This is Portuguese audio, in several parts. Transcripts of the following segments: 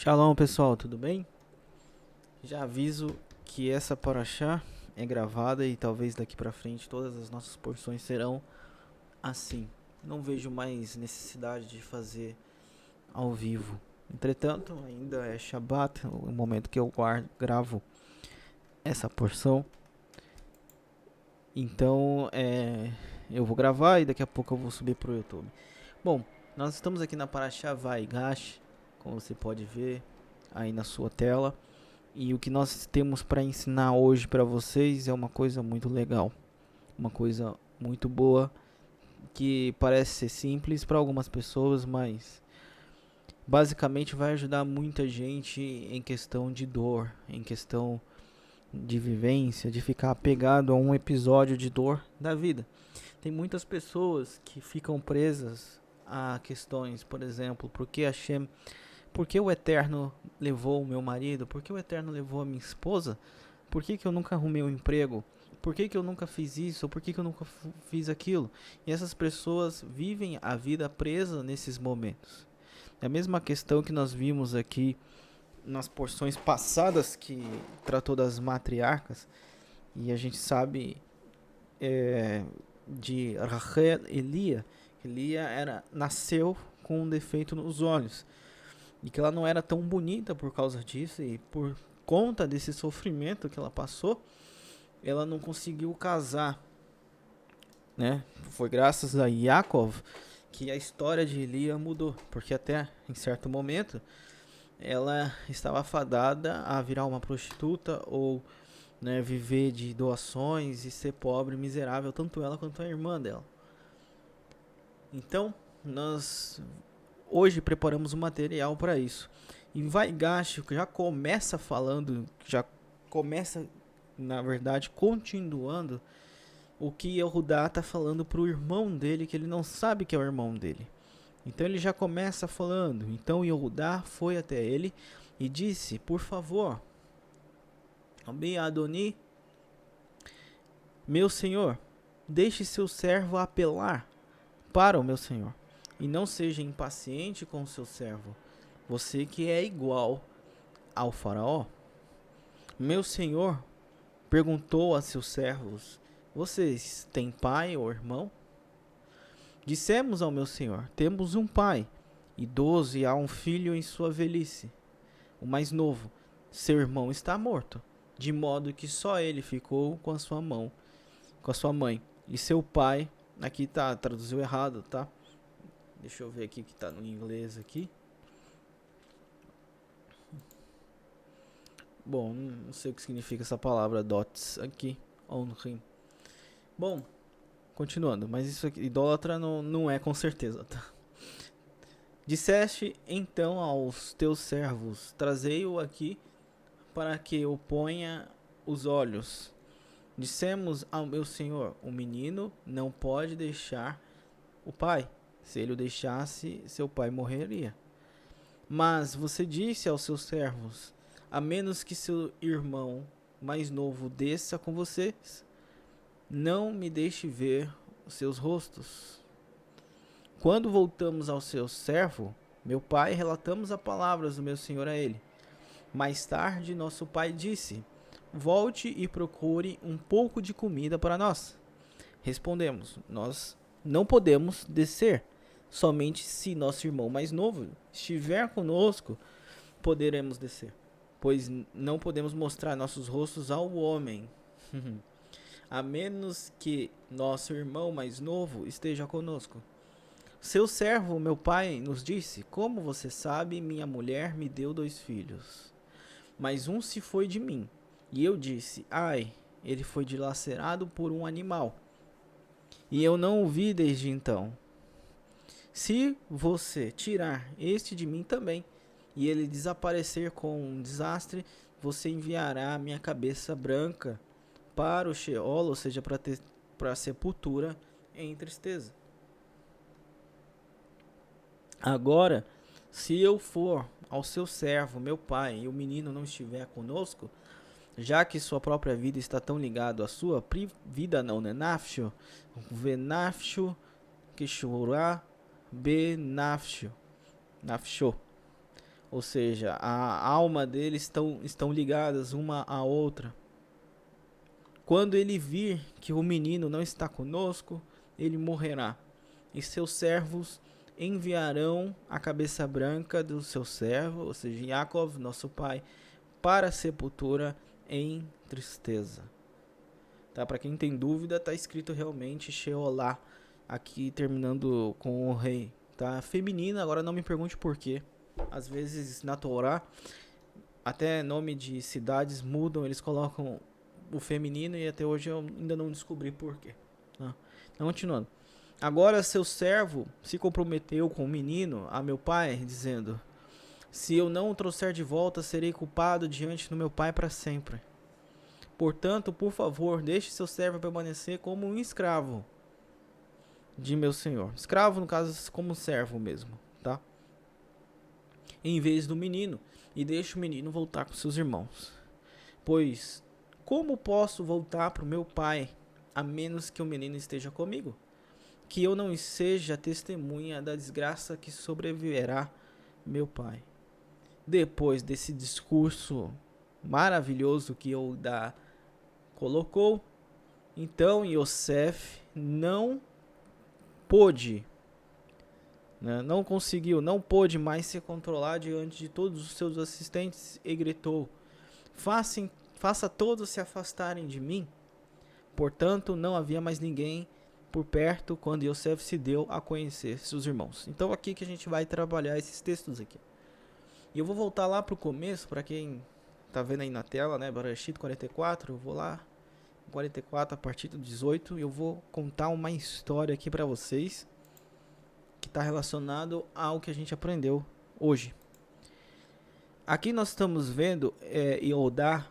Shalom pessoal, tudo bem? Já aviso que essa paraxá é gravada e talvez daqui pra frente todas as nossas porções serão assim. Não vejo mais necessidade de fazer ao vivo. Entretanto, ainda é Shabat, o momento que eu gravo essa porção. Então, eu vou gravar e daqui a pouco eu vou subir pro YouTube. Bom, nós estamos aqui na paraxá Vaigash, como você pode ver aí na sua tela. E o que nós temos para ensinar hoje para vocês é uma coisa muito legal, uma coisa muito boa que parece ser simples para algumas pessoas, mas basicamente vai ajudar muita gente em questão de dor, em questão de vivência, de ficar apegado a um episódio de dor da vida. Tem muitas pessoas que ficam presas a questões, por exemplo, por que o Eterno levou o meu marido? Por que o Eterno levou a minha esposa? Por que eu nunca arrumei um emprego? Por que eu nunca fiz isso? Ou por que eu nunca fiz aquilo? E essas pessoas vivem a vida presa nesses momentos. É a mesma questão que nós vimos aqui nas porções passadas que tratou das matriarcas. E a gente sabe de Rachel e Lia. Nasceu com um defeito nos olhos. E que ela não era tão bonita por causa disso. E por conta desse sofrimento que ela passou, ela não conseguiu casar, né? Foi graças a Yaakov que a história de Lia mudou, porque até em certo momento ela estava fadada a virar uma prostituta ou, né, viver de doações e ser pobre, miserável, tanto ela quanto a irmã dela. Então, nós hoje preparamos um material para isso. E Vaigash já começa falando, já começa, na verdade, continuando o que Yehudá está falando para o irmão dele, que ele não sabe que é o irmão dele. Então ele já começa falando. Então Yehudá foi até ele e disse: por favor, Abi Adoni, meu senhor, deixe seu servo apelar para o meu senhor, e não seja impaciente com o seu servo, você que é igual ao faraó. Meu senhor perguntou a seus servos: vocês têm pai ou irmão? Dissemos ao meu senhor: temos um pai, idoso e há um filho em sua velhice. O mais novo, seu irmão está morto, de modo que só ele ficou com a sua mãe. E seu pai, aqui tá, traduziu errado, tá? Deixa eu ver aqui que tá no inglês aqui. Bom, não sei o que significa essa palavra dots aqui, onrim. Bom, continuando, mas isso aqui, idólatra não é com certeza, tá? Disseste então aos teus servos: trazei-o aqui para que eu ponha os olhos. Dissemos ao meu senhor: o menino não pode deixar o pai. Se ele o deixasse, seu pai morreria. Mas você disse aos seus servos: a menos que seu irmão mais novo desça com vocês, não me deixe ver os seus rostos. Quando voltamos ao seu servo, meu pai, relatamos as palavras do meu senhor a ele. Mais tarde, nosso pai disse: volte e procure um pouco de comida para nós. Respondemos: nós não podemos descer. Somente se nosso irmão mais novo estiver conosco, poderemos descer. Pois não podemos mostrar nossos rostos ao homem, a menos que nosso irmão mais novo esteja conosco. Seu servo, meu pai, nos disse: como você sabe, minha mulher me deu 2 filhos, mas um se foi de mim. E eu disse: ai, ele foi dilacerado por um animal. E eu não o vi desde então. Se você tirar este de mim também, e ele desaparecer com um desastre, você enviará a minha cabeça branca para o Sheol, ou seja, para a sepultura, em tristeza. Agora, se eu for ao seu servo, meu pai, e o menino não estiver conosco, já que sua própria vida está tão ligada à sua vida, não, né? Nafsho, venafsho, kishurá, benafsho, nafsho. Ou seja, a alma deles estão ligadas uma à outra. Quando ele vir que o menino não está conosco, ele morrerá. E seus servos enviarão a cabeça branca do seu servo, ou seja, Yaakov, nosso pai, para a sepultura em tristeza. Tá? Para quem tem dúvida, está escrito realmente Sheolá, aqui terminando com o rei. Tá? Feminina, agora não me pergunte por quê. Às vezes na Torá, até nome de cidades mudam, eles colocam o feminino e até hoje eu ainda não descobri por quê. Tá? Então, continuando. Agora seu servo se comprometeu com o menino a meu pai, dizendo: se eu não o trouxer de volta, serei culpado diante do meu pai para sempre. Portanto, por favor, deixe seu servo permanecer como um escravo de meu senhor. Escravo, no caso, como servo mesmo, tá? Em vez do menino, e deixe o menino voltar com seus irmãos. Pois, como posso voltar para o meu pai, a menos que o menino esteja comigo? Que eu não seja testemunha da desgraça que sobreviverá meu pai. Depois desse discurso maravilhoso que Eudá colocou, então Yosef não pôde, não conseguiu, não pôde mais se controlar diante de todos os seus assistentes e gritou: faça todos se afastarem de mim. Portanto, não havia mais ninguém por perto quando Yosef se deu a conhecer seus irmãos. Então aqui que a gente vai trabalhar esses textos aqui. E eu vou voltar lá para o começo, para quem tá vendo aí na tela, né, Bereshit 44, eu vou lá, 44 a partir do 18, e eu vou contar uma história aqui para vocês, que está relacionado ao que a gente aprendeu hoje. Aqui nós estamos vendo Yehudá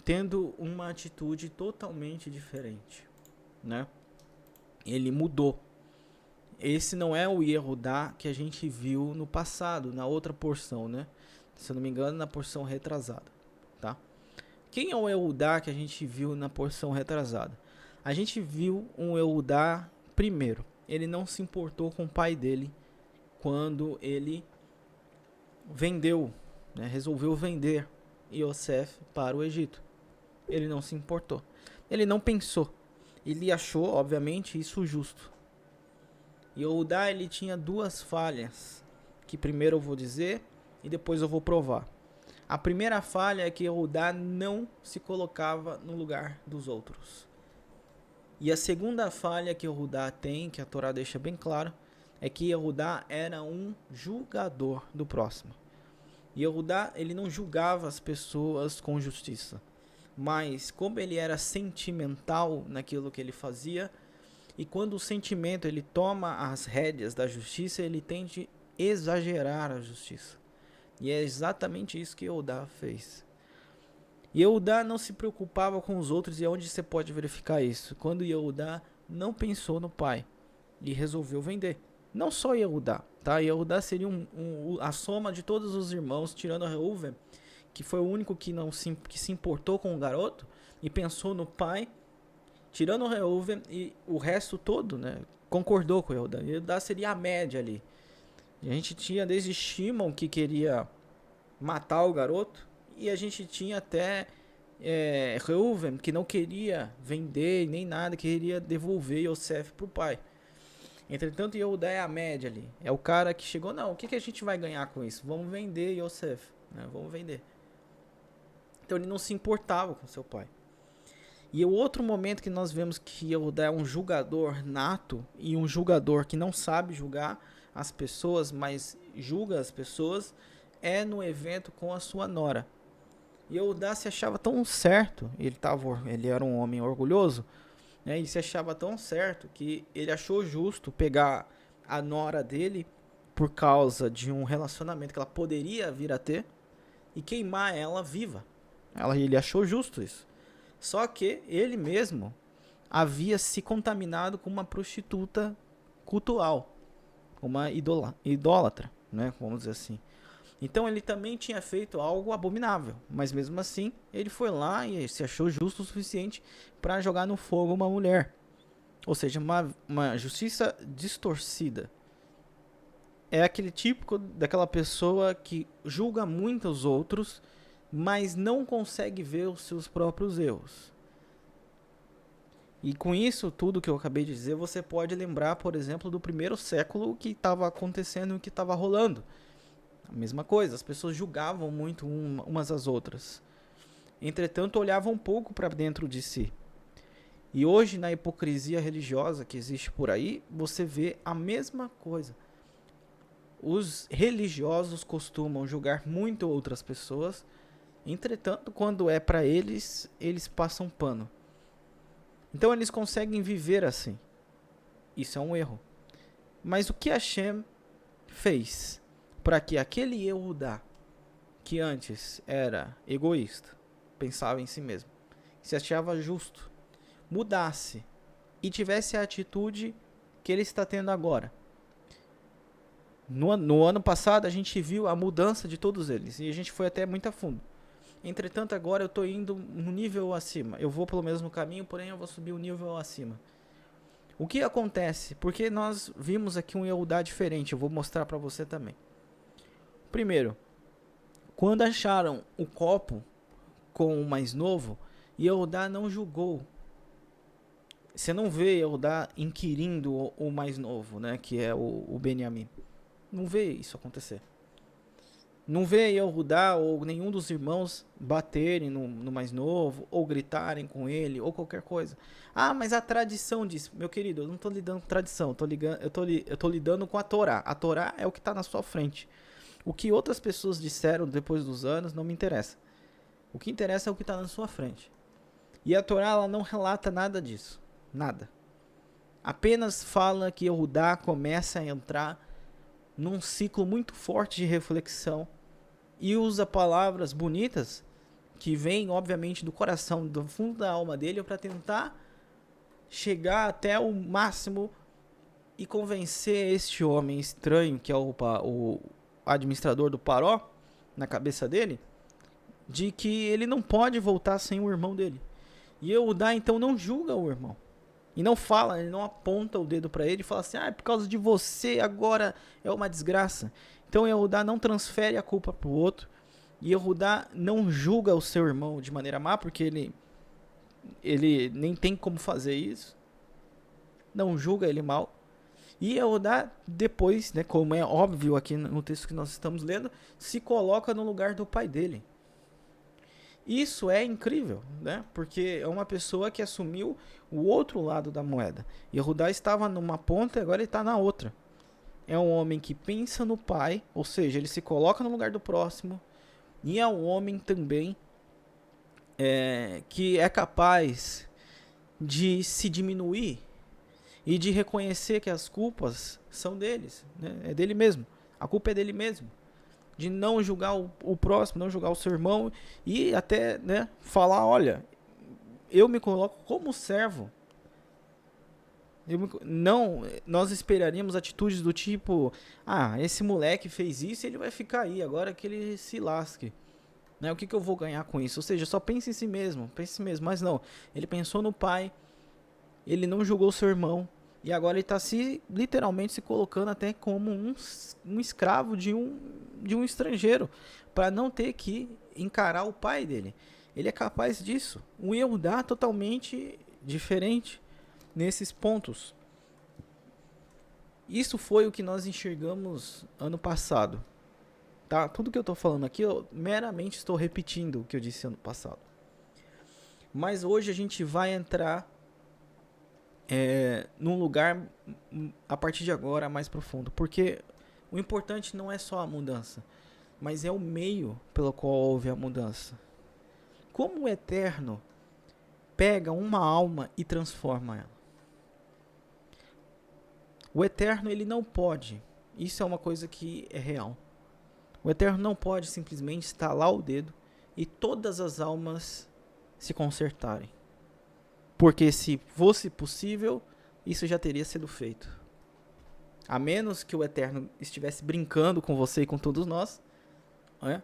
tendo uma atitude totalmente diferente, né? Ele mudou. Esse não é o Yehudá que a gente viu no passado, na outra porção, né? Se eu não me engano, na porção retrasada, tá? Quem é o Yehudá que a gente viu na porção retrasada? A gente viu um Yehudá, primeiro, ele não se importou com o pai dele quando ele vendeu, né? Resolveu vender Yosef para o Egito. Ele não se importou. Ele não pensou. Ele achou, obviamente, isso justo. Yehudá, ele tinha duas falhas, que primeiro eu vou dizer e depois eu vou provar. A primeira falha é que Yehudá não se colocava no lugar dos outros. E a segunda falha que Yehudá tem, que a Torá deixa bem claro, é que Yehudá era um julgador do próximo. Yehudá, ele não julgava as pessoas com justiça, mas como ele era sentimental naquilo que ele fazia, e quando o sentimento ele toma as rédeas da justiça, ele tende a exagerar a justiça. E é exatamente isso que Yehudá fez. Yehudá não se preocupava com os outros, e é onde você pode verificar isso. Quando Yehudá não pensou no pai e resolveu vender. Não só Yehudá, tá? Yehudá seria a soma de todos os irmãos, tirando Reuven, que foi o único que se importou com o garoto e pensou no pai, tirando o Reuven, e o resto todo, né, concordou com o Yehudá. Yehudá seria a média ali. A gente tinha desde Shimon, que queria matar o garoto, e a gente tinha até Reuven, que não queria vender nem nada, queria devolver Yosef para o pai. Entretanto, Yehudá é a média ali. É o cara que chegou, não, o que a gente vai ganhar com isso? Vamos vender Yosef, né? Vamos vender. Então ele não se importava com seu pai. E o outro momento que nós vemos que Yehudá é um julgador nato e um julgador que não sabe julgar as pessoas, mas julga as pessoas, é no evento com a sua nora. Yehudá se achava tão certo, ele era um homem orgulhoso, né, e se achava tão certo que ele achou justo pegar a nora dele por causa de um relacionamento que ela poderia vir a ter e queimar ela viva. Ele achou justo isso. Só que ele mesmo havia se contaminado com uma prostituta cultual, uma idólatra, né, vamos dizer assim. Então ele também tinha feito algo abominável, mas mesmo assim ele foi lá e se achou justo o suficiente para jogar no fogo uma mulher. Ou seja, uma justiça distorcida. é aquele típico daquela pessoa que julga muito os outros, mas não consegue ver os seus próprios erros. E com isso, tudo que eu acabei de dizer, você pode lembrar, por exemplo, do primeiro século, o que estava acontecendo e o que estava rolando. A mesma coisa, as pessoas julgavam muito umas às outras. Entretanto, olhavam pouco para dentro de si. E hoje, na hipocrisia religiosa que existe por aí, você vê a mesma coisa. Os religiosos costumam julgar muito outras pessoas, entretanto, quando é para eles, eles passam pano. Então eles conseguem viver assim. Isso é um erro. Mas o que Hashem fez para que aquele Yehudá, que antes era egoísta, pensava em si mesmo, se achava justo, mudasse e tivesse a atitude que ele está tendo agora? No ano passado a gente viu a mudança de todos eles e a gente foi até muito a fundo. Entretanto, agora eu estou indo no nível acima. Eu vou pelo mesmo caminho, porém eu vou subir o nível acima. O que acontece? Porque nós vimos aqui um Yehudá diferente. Eu vou mostrar para você também. Primeiro, quando acharam o copo com o mais novo, Yehudá não julgou. Você não vê Yehudá inquirindo o mais novo, né, que é o Benjamim. Não vê isso acontecer. Não vê Yehudá ou nenhum dos irmãos baterem no mais novo, ou gritarem com ele, ou qualquer coisa. Ah, mas a tradição diz, meu querido, eu não estou lidando com tradição, eu tô lidando com a Torá. A Torá é o que está na sua frente. O que outras pessoas disseram depois dos anos não me interessa. O que interessa é o que está na sua frente. E a Torá, ela não relata nada disso. Nada. Apenas fala que Yehudá começa a entrar num ciclo muito forte de reflexão e usa palavras bonitas que vêm, obviamente, do coração, do fundo da alma dele, para tentar chegar até o máximo e convencer este homem estranho, que é o administrador do Paró, na cabeça dele, de que ele não pode voltar sem o irmão dele. E Yehudá, então, não julga o irmão. E não fala, ele não aponta o dedo para ele e fala assim, por causa de você agora é uma desgraça. Então Yehudá não transfere a culpa para o outro. E Yehudá não julga o seu irmão de maneira má, porque ele nem tem como fazer isso. Não julga ele mal. E Yehudá depois, né, como é óbvio aqui no texto que nós estamos lendo, se coloca no lugar do pai dele. Isso é incrível, né? Porque é uma pessoa que assumiu o outro lado da moeda. Yehudá estava numa ponta e agora ele está na outra. É um homem que pensa no pai, ou seja, ele se coloca no lugar do próximo. E é um homem também que é capaz de se diminuir e de reconhecer que as culpas são deles, né? É dele mesmo. A culpa é dele mesmo. De não julgar o próximo, não julgar o seu irmão e até, né, falar, olha, eu me coloco como servo. Não, nós esperaríamos atitudes do tipo, esse moleque fez isso, ele vai ficar aí, agora que ele se lasque. Né, o que eu vou ganhar com isso? Ou seja, só pense em si mesmo, mas não. Ele pensou no pai, ele não julgou seu irmão, e agora ele está literalmente se colocando até como um escravo de um estrangeiro, para não ter que encarar o pai dele. Ele é capaz disso. Um Yehudá totalmente diferente nesses pontos. Isso foi o que nós enxergamos ano passado. Tá? Tudo que eu estou falando aqui, eu meramente estou repetindo o que eu disse ano passado. Mas hoje a gente vai entrar num lugar, a partir de agora, mais profundo. Porque o importante não é só a mudança, mas é o meio pelo qual houve a mudança. Como o Eterno pega uma alma e transforma ela. O Eterno, ele não pode, isso é uma coisa que é real. O Eterno não pode simplesmente estalar o dedo e todas as almas se consertarem. Porque se fosse possível, isso já teria sido feito. A menos que o Eterno estivesse brincando com você e com todos nós, né?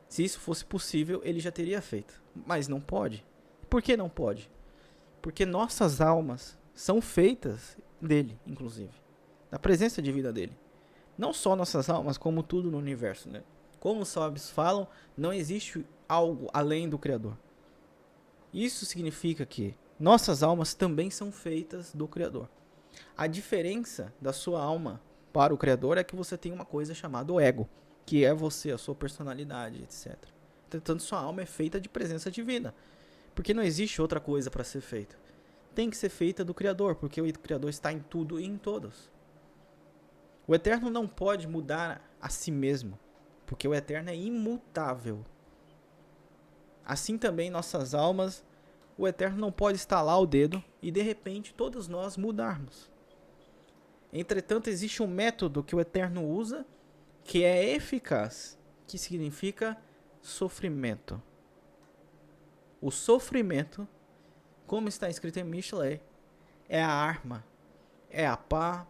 Se isso fosse possível, ele já teria feito. Mas não pode. Por que não pode? Porque nossas almas são feitas dele, inclusive. Da presença divina dele. Não só nossas almas, como tudo no universo, né? Como os sábios falam, não existe algo além do Criador. Isso significa que nossas almas também são feitas do Criador. A diferença da sua alma para o Criador é que você tem uma coisa chamada ego, que é você, a sua personalidade, etc. Entretanto, sua alma é feita de presença divina, porque não existe outra coisa para ser feita. Tem que ser feita do Criador, porque o Criador está em tudo e em todos. O Eterno não pode mudar a si mesmo, porque o Eterno é imutável. Assim também nossas almas, o Eterno não pode estalar o dedo e de repente todos nós mudarmos. Entretanto, existe um método que o Eterno usa que é eficaz, que significa sofrimento. O sofrimento, como está escrito em Mishlei, é a arma, é a pá,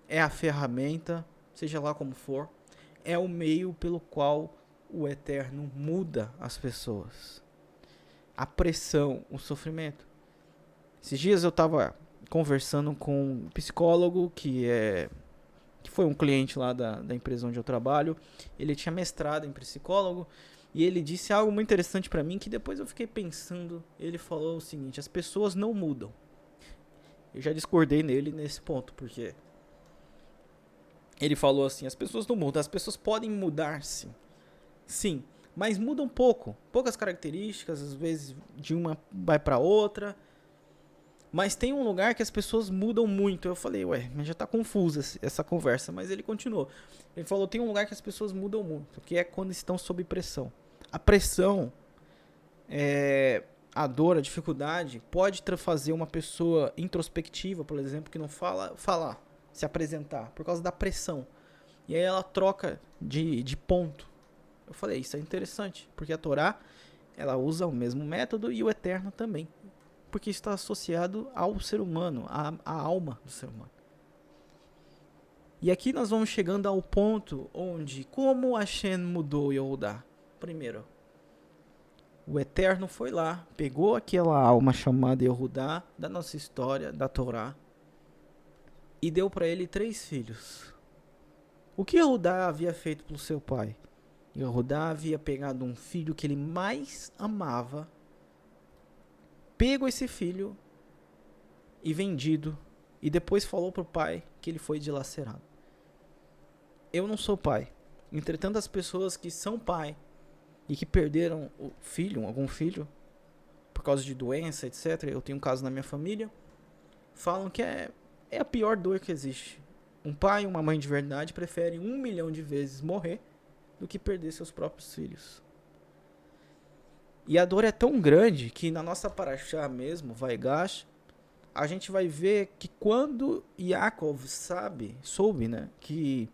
é a ferramenta, seja lá como for, é o meio pelo qual o Eterno muda as pessoas. A pressão, o sofrimento. Esses dias eu estava conversando com um psicólogo que foi um cliente lá da empresa onde eu trabalho. Ele tinha mestrado em psicólogo e ele disse algo muito interessante para mim que depois eu fiquei pensando. Ele falou o seguinte: as pessoas não mudam. Eu já discordei nele nesse ponto, porque ele falou assim: as pessoas não mudam, as pessoas podem mudar sim. Sim, mas mudam pouco, poucas características, às vezes de uma vai para outra. Mas tem um lugar que as pessoas mudam muito. Eu falei, mas já tá confusa essa conversa. Mas ele continuou. Ele falou, tem um lugar que as pessoas mudam muito, que é quando estão sob pressão. A pressão, a dor, a dificuldade, pode fazer uma pessoa introspectiva, por exemplo, que não falar, se apresentar, por causa da pressão. E aí ela troca de ponto. Eu falei, isso é interessante, porque a Torá, ela usa o mesmo método e o Eterno também. Porque está associado ao ser humano, à alma do ser humano. E aqui nós vamos chegando ao ponto onde, como Hashem mudou Yehudá? Primeiro, o Eterno foi lá, pegou aquela alma chamada Yehudá, da nossa história, da Torá, e deu para ele 3 filhos. O que Yehudá havia feito pelo seu pai? Yehudá havia pegado um filho que ele mais amava, pego esse filho e vendido, e depois falou pro pai que ele foi dilacerado. Eu não sou pai. Entretanto, as pessoas que são pai e que perderam o filho, algum filho, por causa de doença, etc., eu tenho um caso na minha família, falam que é a pior dor que existe. Um pai e uma mãe de verdade preferem 1 milhão de vezes morrer do que perder seus próprios filhos. E a dor é tão grande que na nossa paraxá mesmo, Vaigash, a gente vai ver que quando Yaakov soube, né, que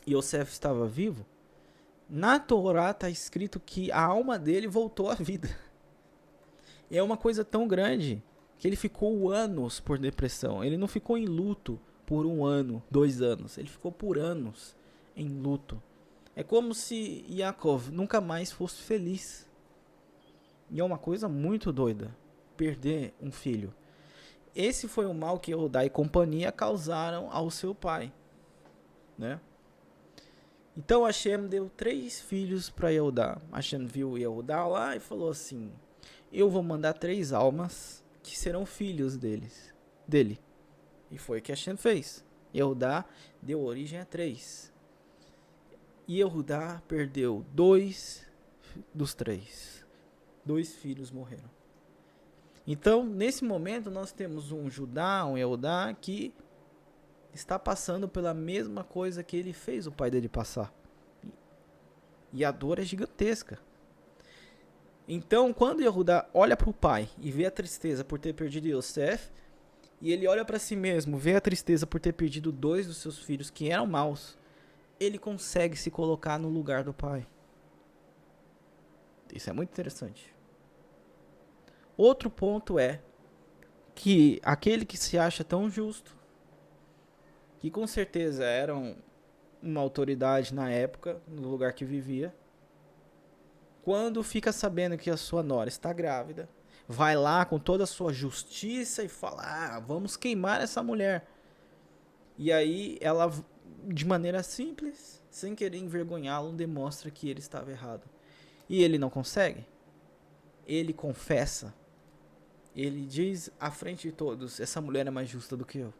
Yosef estava vivo, na Torá está escrito que a alma dele voltou à vida. E é uma coisa tão grande que ele ficou anos por depressão. Ele não ficou em luto por 1 ano, 2 anos. Ele ficou por anos em luto. É como se Yaakov nunca mais fosse feliz. E é uma coisa muito doida, perder um filho. Esse foi o mal que Yehudá e companhia causaram ao seu pai, né? Então Hashem deu 3 filhos para Yehudá. Hashem viu Yehudá lá e falou assim: eu vou mandar 3 almas que serão filhos dele. E foi o que Hashem fez. Yehudá deu origem a 3. E Yehudá perdeu 2 dos 3. 2 filhos morreram. Então, nesse momento, nós temos um Judá, um Yehudá, que está passando pela mesma coisa que ele fez o pai dele passar. E a dor é gigantesca. Então, quando Yehudá olha para o pai e vê a tristeza por ter perdido Yosef, e ele olha para si mesmo, vê a tristeza por ter perdido 2 dos seus filhos que eram maus, ele consegue se colocar no lugar do pai. Isso é muito interessante. Outro ponto é que aquele que se acha tão justo, que com certeza era uma autoridade na época, no lugar que vivia, quando fica sabendo que a sua nora está grávida, vai lá com toda a sua justiça e fala: vamos queimar essa mulher. E aí ela de maneira simples, sem querer envergonhá-lo, demonstra que ele estava errado. E ele não consegue. Ele confessa. Ele diz à frente de todos: essa mulher é mais justa do que eu.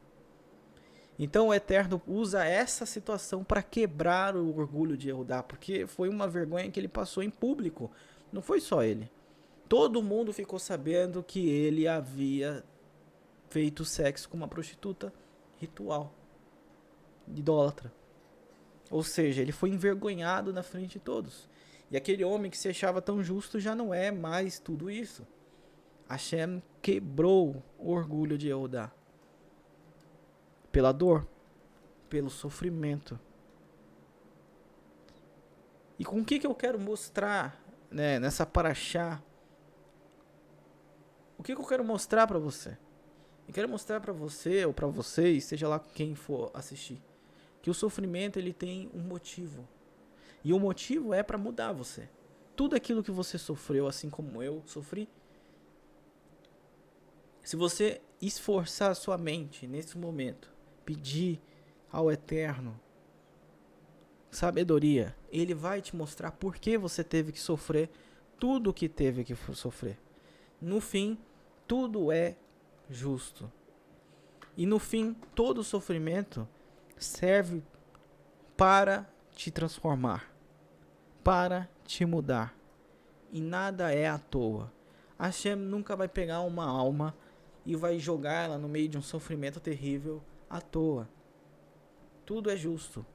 Então o Eterno usa essa situação para quebrar o orgulho de Eudá, porque foi uma vergonha que ele passou em público. Não foi só ele. Todo mundo ficou sabendo que ele havia feito sexo com uma prostituta ritual, idólatra. Ou seja, ele foi envergonhado na frente de todos. E aquele homem que se achava tão justo já não é mais tudo isso. Hashem quebrou o orgulho de Eudá. Pela dor, pelo sofrimento. E com o que eu quero mostrar, né, nessa paraxá? O que eu quero mostrar para você? Eu quero mostrar para você ou para vocês, seja lá quem for assistir, que o sofrimento ele tem um motivo. E o motivo é para mudar você. Tudo aquilo que você sofreu, assim como eu sofri, se você esforçar a sua mente nesse momento, pedir ao Eterno sabedoria, ele vai te mostrar por que você teve que sofrer tudo o que teve que sofrer. No fim, tudo é justo. E no fim, todo sofrimento serve para te transformar, para te mudar. E nada é à toa. Hashem nunca vai pegar uma alma e vai jogar ela no meio de um sofrimento terrível à toa. Tudo é justo.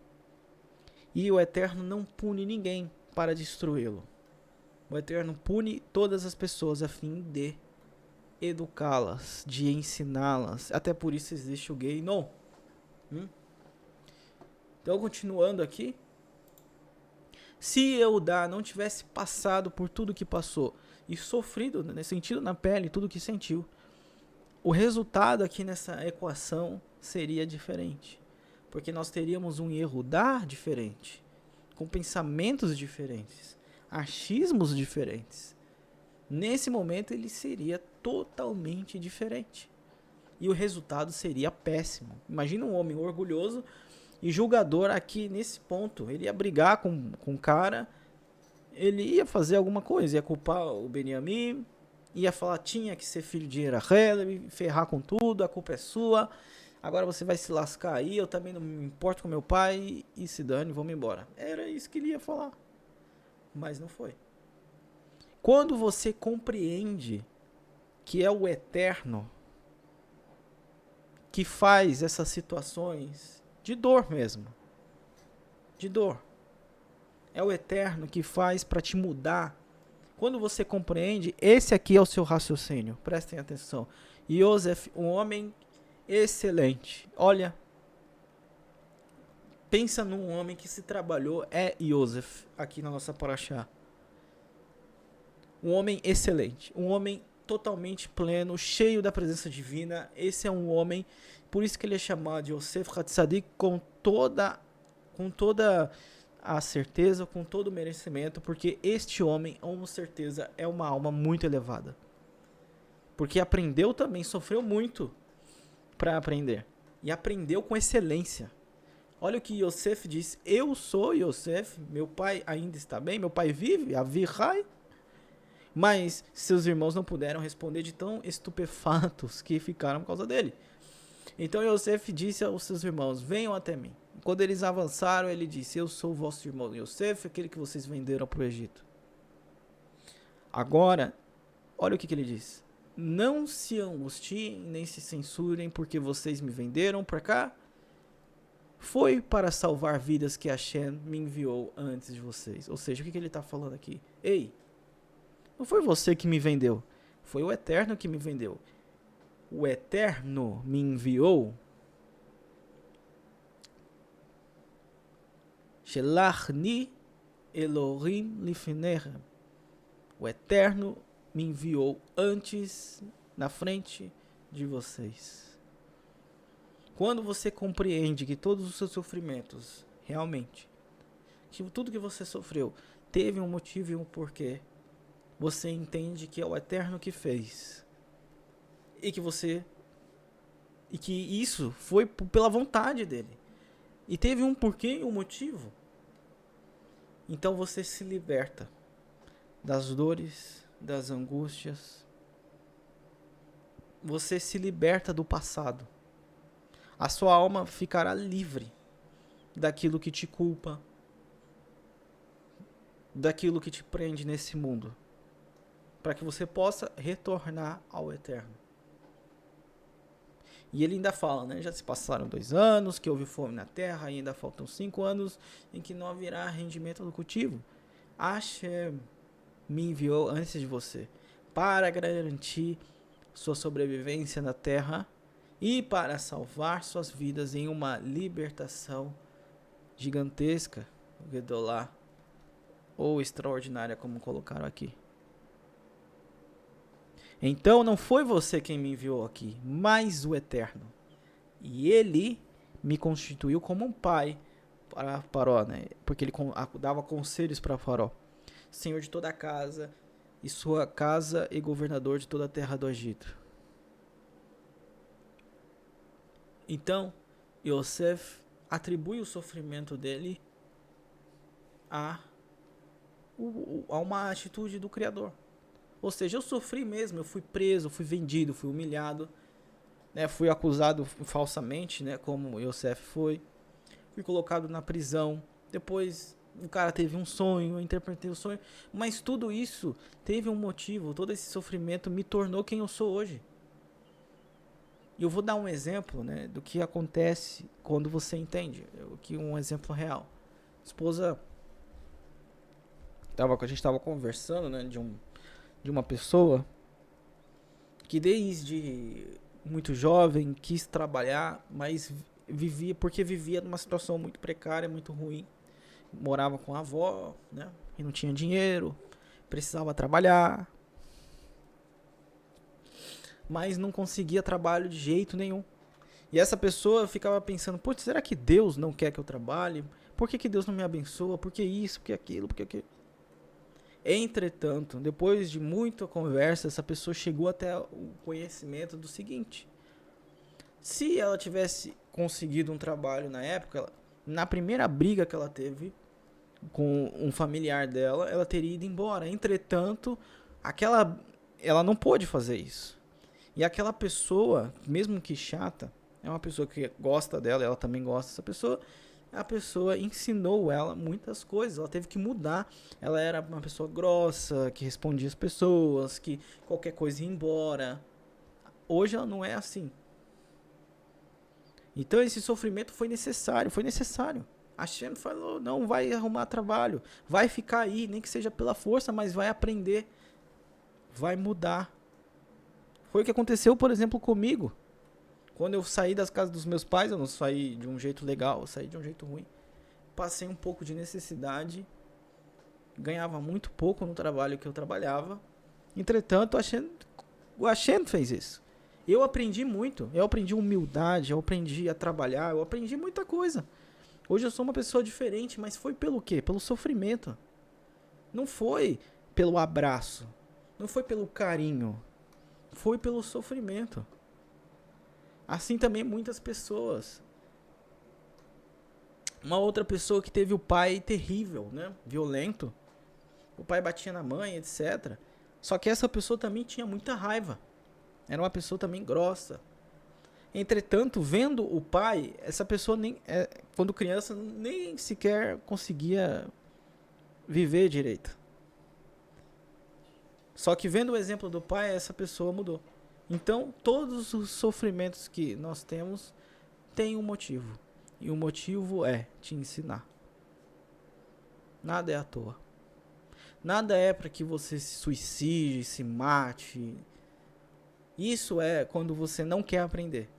E o Eterno não pune ninguém para destruí-lo. O Eterno pune todas as pessoas a fim de educá-las, de ensiná-las. Até por isso existe o gay não. Então, continuando aqui. Se Eudá não tivesse passado por tudo que passou e sofrido, né, sentido na pele tudo que sentiu, o resultado aqui nessa equação seria diferente. Porque nós teríamos um Yehudá diferente, com pensamentos diferentes, achismos diferentes. Nesse momento ele seria totalmente diferente. E o resultado seria péssimo. Imagina um homem orgulhoso e julgador aqui nesse ponto. Ele ia brigar com o cara, ele ia fazer alguma coisa, ia culpar o Benjamim, ia falar tinha que ser filho de Rachel, ferrar com tudo, a culpa é sua, agora você vai se lascar aí, eu também não me importo com meu pai, e se dane, vamos embora. Era isso que ele ia falar, mas não foi. Quando você compreende que é o Eterno que faz essas situações de dor mesmo, de dor, é o Eterno que faz para te mudar. Quando você compreende, esse aqui é o seu raciocínio, prestem atenção. Yosef, um homem excelente. Olha, pensa num homem que se trabalhou, é Yosef, aqui na nossa paraxá. Um homem excelente, um homem totalmente pleno, cheio da presença divina. Esse é um homem, por isso que ele é chamado de Yosef Hatzadik, com toda a certeza, com todo o merecimento, porque este homem, com certeza, é uma alma muito elevada. Porque aprendeu também, sofreu muito para aprender. E aprendeu com excelência. Olha o que Yosef diz: eu sou Yosef, meu pai ainda está bem, meu pai vive, Avihai. Mas seus irmãos não puderam responder de tão estupefatos que ficaram por causa dele. Então Yosef disse aos seus irmãos: venham até mim. Quando eles avançaram, ele disse: eu sou o vosso irmão Yosef, aquele que vocês venderam para o Egito. Agora, olha o que ele diz: não se angustiem, nem se censurem, porque vocês me venderam para cá. Foi para salvar vidas que Hashem me enviou antes de vocês. Ou seja, o que ele está falando aqui? Ei, não foi você que me vendeu, foi o Eterno que me vendeu. O Eterno me enviou. Shelachni Elohim lifnechem. O Eterno me enviou antes, na frente de vocês. Quando você compreende que todos os seus sofrimentos, realmente, que tudo que você sofreu, teve um motivo e um porquê, você entende que é o Eterno que fez. E que isso foi pela vontade dele. E teve um porquê e um motivo. Então você se liberta das dores, das angústias. Você se liberta do passado. A sua alma ficará livre daquilo que te culpa, daquilo que te prende nesse mundo, para que você possa retornar ao eterno. E ele ainda fala, né? Já se passaram 2 anos, que houve fome na terra, e ainda faltam 5 anos em que não haverá rendimento do cultivo. Hashem me enviou antes de você para garantir sua sobrevivência na terra e para salvar suas vidas em uma libertação gigantesca, Gedolá, ou extraordinária, como colocaram aqui. Então não foi você quem me enviou aqui, mas o Eterno. E ele me constituiu como um pai para Faraó, né? Porque ele dava conselhos para Faraó. Senhor de toda a casa, e sua casa e governador de toda a terra do Egito. Então, Yosef atribui o sofrimento dele a uma atitude do Criador. Ou seja, eu sofri mesmo, eu fui preso, fui vendido, fui humilhado, né, fui acusado falsamente, né, como Yosef foi, fui colocado na prisão, depois o cara teve um sonho, eu interpretei o sonho, mas tudo isso teve um motivo, todo esse sofrimento me tornou quem eu sou hoje. E eu vou dar um exemplo, né, do que acontece quando você entende, um exemplo real. A esposa, a gente estava conversando, né, de uma pessoa que desde muito jovem quis trabalhar, mas vivia numa situação muito precária, muito ruim. Morava com a avó, né, e não tinha dinheiro, precisava trabalhar, mas não conseguia trabalho de jeito nenhum. E essa pessoa ficava pensando, putz, será que Deus não quer que eu trabalhe? Por que Deus não me abençoa? Por que isso? Por que aquilo? Por que aquilo? Entretanto, depois de muita conversa, essa pessoa chegou até o conhecimento do seguinte: se ela tivesse conseguido um trabalho na época, na primeira briga que ela teve com um familiar dela, ela teria ido embora. Entretanto, ela não pôde fazer isso. E aquela pessoa, mesmo que chata, é uma pessoa que gosta dela, ela também gosta dessa pessoa. A pessoa ensinou ela muitas coisas, ela teve que mudar. Ela era uma pessoa grossa, que respondia as pessoas, que qualquer coisa ia embora. Hoje ela não é assim. Então esse sofrimento foi necessário. A Hashem falou, não vai arrumar trabalho, vai ficar aí, nem que seja pela força, mas vai aprender, vai mudar. Foi o que aconteceu, por exemplo, comigo. Quando eu saí das casas dos meus pais, eu não saí de um jeito legal, eu saí de um jeito ruim. Passei um pouco de necessidade, ganhava muito pouco no trabalho que eu trabalhava. Entretanto, o Hashem fez isso. Eu aprendi muito, eu aprendi humildade, eu aprendi a trabalhar, eu aprendi muita coisa. Hoje eu sou uma pessoa diferente, mas foi pelo quê? Pelo sofrimento. Não foi pelo abraço, não foi pelo carinho, foi pelo sofrimento. Assim também muitas pessoas. Uma outra pessoa que teve o pai terrível, né? Violento. O pai batia na mãe, etc. Só que essa pessoa também tinha muita raiva. Era uma pessoa também grossa. Entretanto, vendo o pai, essa pessoa quando criança nem sequer conseguia viver direito. Só que vendo o exemplo do pai, essa pessoa mudou. Então, todos os sofrimentos que nós temos têm um motivo. E o motivo é te ensinar. Nada é à toa. Nada é para que você se suicide, se mate. Isso é quando você não quer aprender.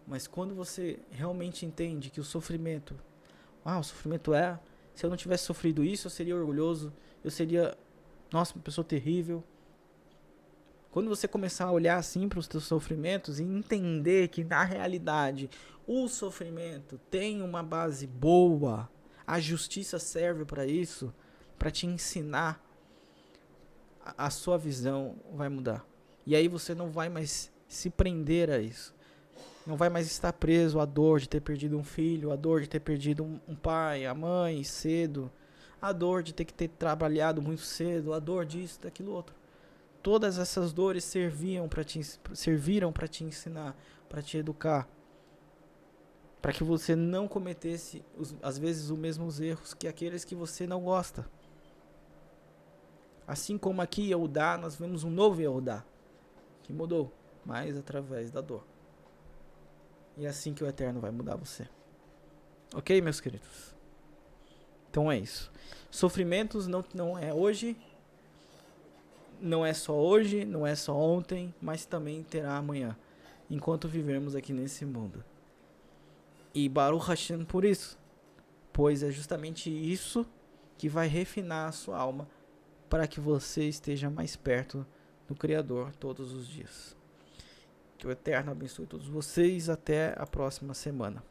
Mas quando você realmente entende que o sofrimento se eu não tivesse sofrido isso, eu seria orgulhoso, eu seria, nossa, uma pessoa terrível. Quando você começar a olhar assim para os teus sofrimentos e entender que na realidade o sofrimento tem uma base boa, a justiça serve para isso, para te ensinar, a sua visão vai mudar. E aí você não vai mais se prender a isso. Não vai mais estar preso à dor de ter perdido um filho, à dor de ter perdido um pai, a mãe cedo, a dor de ter que ter trabalhado muito cedo, a dor disso, daquilo outro. Todas essas dores serviram para te ensinar, para te educar, para que você não cometesse, às vezes, os mesmos erros que aqueles que você não gosta. Assim como aqui em Yehudá, nós vemos um novo Yehudá, que mudou, mas através da dor. E é assim que o Eterno vai mudar você. Ok, meus queridos? Então é isso. Sofrimentos não é hoje, não é só hoje, não é só ontem, mas também terá amanhã, enquanto vivermos aqui nesse mundo. E Baruch Hashem por isso, pois é justamente isso que vai refinar a sua alma para que você esteja mais perto do Criador todos os dias. Que o Eterno abençoe todos vocês. Até a próxima semana.